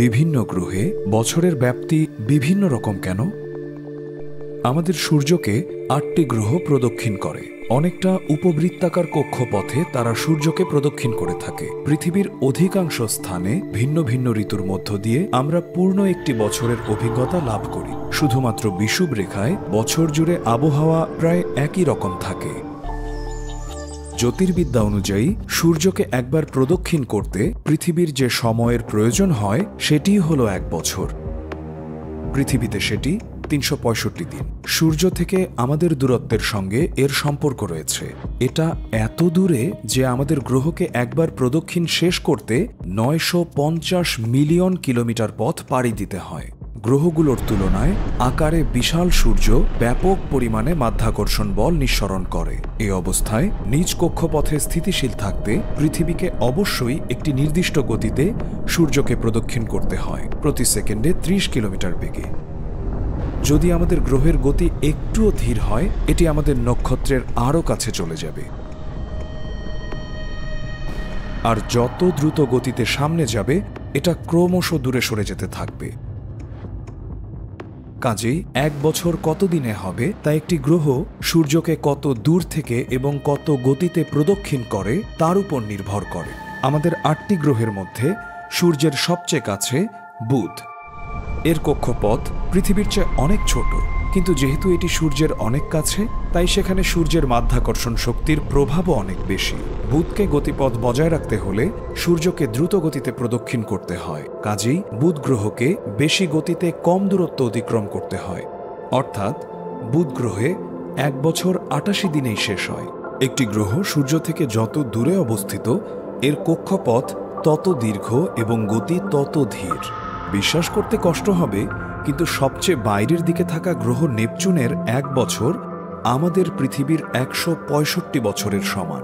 বিভিন্ন গ্রহে বছরের ব্যাপ্তি বিভিন্ন রকম কেন? আমাদের সূর্যকে ৮টি গ্রহ প্রদক্ষিণ করে। অনেকটা উপবৃত্তাকার কক্ষপথে তারা সূর্যকে প্রদক্ষিণ করে থাকে। পৃথিবীর অধিকাংশ স্থানে ভিন্ন ভিন্ন ঋতুর মধ্য দিয়ে আমরা পূর্ণ একটি বছরের অভিজ্ঞতা লাভ করি। শুধুমাত্র বিষুবরেখায় বছর জুড়ে আবহাওয়া প্রায় একই রকম থাকে। জ্যোতির্বিদ্যা অনুযায়ী সূর্যকে একবার প্রদক্ষিণ করতে পৃথিবীর যে সময়ের প্রয়োজন হয় সেটিই হলো ১ বছর। পৃথিবীতে সেটি ৩৬৫ দিন। সূর্য থেকে আমাদের দূরত্বের সঙ্গে এর সম্পর্ক রয়েছে। এটা এত দূরে যে আমাদের গ্রহকে একবার প্রদক্ষিণ শেষ করতে ৯৫০ মিলিয়ন কিলোমিটার পথ পাড়ি দিতে হয়। গ্রহগুলোর তুলনায় আকারে বিশাল সূর্য ব্যাপক পরিমাণে মাধ্যাকর্ষণ বল নিঃসরণ করে। এই অবস্থায় নিজ কক্ষপথে স্থিতিশীল থাকতে পৃথিবীকে অবশ্যই একটি নির্দিষ্ট গতিতে সূর্যকে প্রদক্ষিণ করতে হয়, প্রতি সেকেন্ডে ৩০ কিলোমিটার বেগে। যদি আমাদের গ্রহের গতি একটুও ধীর হয়, এটি আমাদের নক্ষত্রের আরও কাছে চলে যাবে। আর যত দ্রুত গতিতে সামনে যাবে, এটা ক্রমশ দূরে সরে যেতে থাকবে। কাজেই ১ বছর কত দিনে হবে তা একটি গ্রহ সূর্যকে কত দূর থেকে এবং কত গতিতে প্রদক্ষিণ করে তার উপর নির্ভর করে। আমাদের ৮টি গ্রহের মধ্যে সূর্যের সবচেয়ে কাছে বুধ। এর কক্ষপথ পৃথিবীর চেয়ে অনেক ছোট, কিন্তু যেহেতু এটি সূর্যের অনেক কাছে, তাই সেখানে সূর্যের মাধ্যাকর্ষণ শক্তির প্রভাবও অনেক বেশি। বুধকে গতিপথ বজায় রাখতে হলে সূর্যকে দ্রুত গতিতে প্রদক্ষিণ করতে হয়। কাজেই বুধ গ্রহকে বেশি গতিতে কম দূরত্ব অতিক্রম করতে হয়। অর্থাৎ বুধ গ্রহে ১ বছর ৮৮ দিনেই শেষ হয়। একটি গ্রহ সূর্য থেকে যত দূরে অবস্থিত, এর কক্ষপথ তত দীর্ঘ এবং গতি তত ধীর। বিশ্বাস করতে কষ্ট হবে, কিন্তু সবচেয়ে বাইরের দিকে থাকা গ্রহ নেপচুনের ১ বছর আমাদের পৃথিবীর ১৬৫ বছরের সমান।